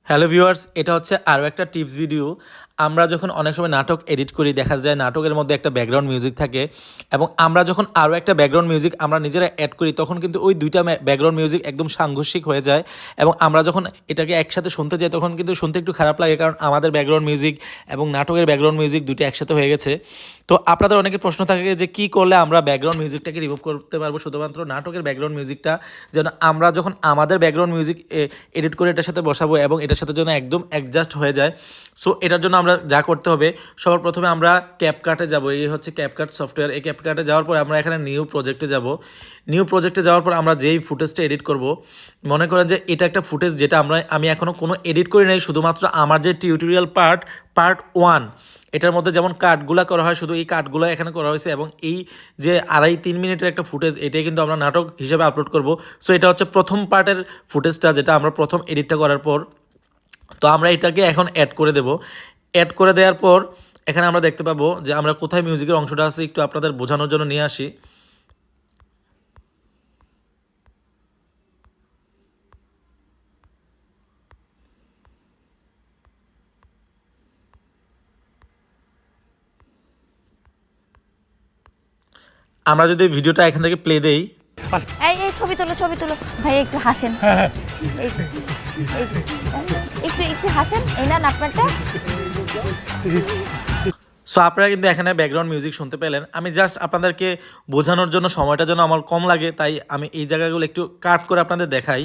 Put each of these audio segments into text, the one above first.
Hello viewers, এটা হচ্ছে আরও একটা টিপস ভিডিও। আমরা যখন অনেক সময় নাটক এডিট করি, দেখা যায় নাটকের মধ্যে একটা ব্যাকগ্রাউন্ড মিউজিক থাকে এবং আমরা যখন আরও একটা ব্যাকগ্রাউন্ড মিউজিক আমরা নিজেরা অ্যাড করি, তখন কিন্তু ওই দুইটা ব্যাকগ্রাউন্ড মিউজিক একদম সাংঘর্ষিক হয়ে যায় এবং আমরা যখন এটাকে একসাথে শুনতে যাই তখন কিন্তু শুনতে একটু খারাপ লাগে, কারণ আমাদের ব্যাকগ্রাউন্ড মিউজিক এবং নাটকের ব্যাকগ্রাউন্ড মিউজিক দুইটা একসাথে হয়ে গেছে। তো আপনাদের অনেকের প্রশ্ন থাকে যে কী করলে আমরা ব্যাকগ্রাউন্ড মিউজিকটাকে রিমুভ করতে পারবো, শুধুমাত্র নাটকের ব্যাকগ্রাউন্ড মিউজিকটা যেন আমরা যখন আমাদের ব্যাকগ্রাউন্ড মিউজিক এডিট করে এটার সাথে বসাবো এবং এটার সাথে যেন একদম অ্যাডজাস্ট হয়ে যায়। সো এটার জন্য আমরা যা করতে হবে, সবার প্রথমে আমরা ক্যাপকাটে যাব। এই হচ্ছে ক্যাপকাট সফটওয়্যার। এই ক্যাপকাটে যাওয়ার পর আমরা এখানে নিউ প্রজেক্টে যাব। নিউ প্রজেক্টে যাওয়ার পর আমরা যেই ফুটেজটা এডিট করব, মনে করেন যে এটা একটা ফুটেজ যেটা আমি এখনও কোনো এডিট করি নাই, শুধুমাত্র আমার যে টিউটোরিয়াল পার্ট 1 এটার মধ্যে যেমন কাটগুলো করা হয়, শুধু এই কাটগুলো এখানে করা হয়েছে এবং এই যে 2.5-3 মিনিটের একটা ফুটেজ, এটাই কিন্তু আমরা নাটক হিসেবে আপলোড করব। সো এটা হচ্ছে প্রথম পার্টের ফুটেজটা, যেটা আমরা প্রথম এডিটটা করার পর। তো আমরা এটাকে এখন অ্যাড করে দেব। অ্যাড করে দেওয়ার পর এখানে আমরা দেখতে পাবো যে আমরা কোথায় মিউজিকের অংশটা আছে, একটু আপনাদের বোঝানোর জন্য নিয়ে আসি। আমরা যদি ভিডিওটা এখান থেকে প্লে দেই, এই এই ছবি তুলো ভাই, একটু হাসেন। এই যে এই যে একটু হাসেন। এই না আপনারটা। সো আপনারা কিন্তু এখানে ব্যাকগ্রাউন্ড মিউজিক শুনতে পেলেন। আমি জাস্ট আপনাদেরকে বোঝানোর জন্য, সময়টা যেন আমার কম লাগে, তাই আমি এই জায়গাগুলো একটু কাট করে আপনাদের দেখাই।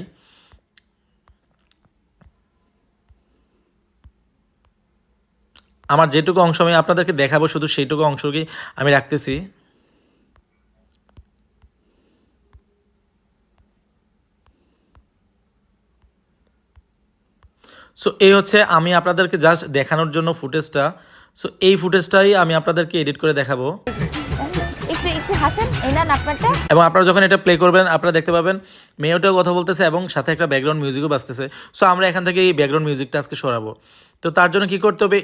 আমার যেটুকু অংশ আমি আপনাদেরকে দেখাবো, শুধু সেইটুকু অংশকেই আমি রাখতেছি। সো এই হচ্ছে আমি আপনাদেরকে জাস্ট দেখানোর জন্য ফুটেজটা। সো এই ফুটেজটাই আমি আপনাদেরকে এডিট করে দেখাবো। একটু হাসেন। এই না আপনারটা। এবং আপনারা যখন এটা প্লে করবেন, আপনারা দেখতে পাবেন মেয়েটাও কথা বলতেছে এবং সাথে একটা ব্যাকগ্রাউন্ড মিউজিকও বাজতেছে। সো আমরা এখান থেকে এই ব্যাকগ্রাউন্ড মিউজিকটা আজকে সরাবো। তো তার জন্য কী করতে হবে,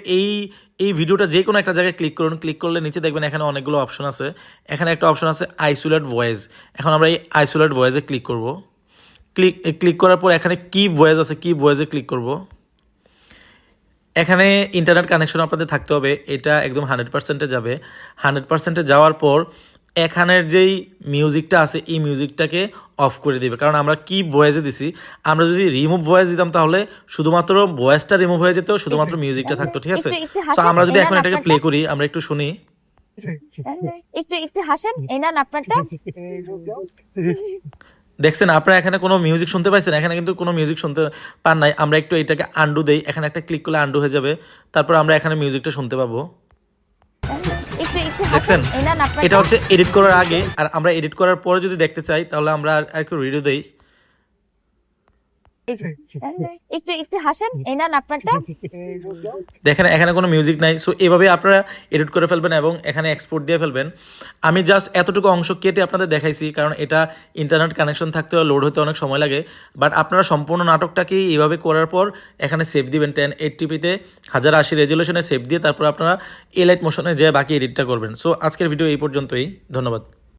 এই ভিডিওটা যে কোনো একটা জায়গায় ক্লিক করুন। ক্লিক করলে নিচে দেখবেন এখানে অনেকগুলো অপশন আছে। এখানে একটা অপশন আছে আইসোলেট ভয়েস। এখন আমরা এই আইসোলেট ভয়েসে ক্লিক করব। ক্লিক করার পর এখানে কি ভয়েস আছে, কি ভয়েসে ক্লিক করব। এখানে ইন্টারনেট কানেকশন আপনাদের থাকতে হবে, এটা একদম 100%-এ যাবে। 100%-এ যাওয়ার পর এখানের যেই মিউজিকটা আছে, এই মিউজিকটাকে অফ করে দিবে, কারণ আমরা কি ভয়েসে দিছি। আমরা যদি রিমুভ ভয়েস দিতাম তাহলে শুধুমাত্র ভয়েসটা রিমুভ হয়ে যেত, শুধুমাত্র মিউজিকটা থাকতো, ঠিক আছে। তো আমরা যদি এখন এটাকে প্লে করি, আমরা একটু শুনি। একটু হাসেন। এই না আপনারটা। দেখছেন আপনারা এখানে কোনো মিউজিক শুনতে পাইছেন? এখানে কিন্তু কোনো মিউজিক শুনতে পান নাই। আমরা একটু এটাকে আন্ডু দেই, এখানে একটা ক্লিক করলে আন্ডু হয়ে যাবে। তারপর আমরা এখানে মিউজিকটা শুনতে পাবো। দেখছেন, এটা হচ্ছে এডিট করার আগে। আর আমরা এডিট করার পরে যদি দেখতে চাই, তাহলে আমরা আর একটু রিডিও দেই। একটু হাসেন। এই না আপনারটা। দেখেন এখানে কোনো মিউজিক নাই। সো এভাবে আপনারা এডিট করে ফেলবেন এবং এখানে এক্সপোর্ট দিয়ে ফেলবেন। আমি জাস্ট এতটুকু অংশ কেটে আপনাদের দেখাইছি, কারণ এটা ইন্টারনেট কানেকশন থাকতে লোড হতে অনেক সময় লাগে। বাট আপনারা সম্পূর্ণ নাটকটাকেই এইভাবে করার পর এখানে সেভ দিবেন 1080p-তে 1080 রেজুলেশনে সেভ দিয়ে তারপর আপনারা এলাইট মোশনে যেয়ে বাকি এডিটটা করবেন। সো আজকের ভিডিও এই পর্যন্তই। ধন্যবাদ।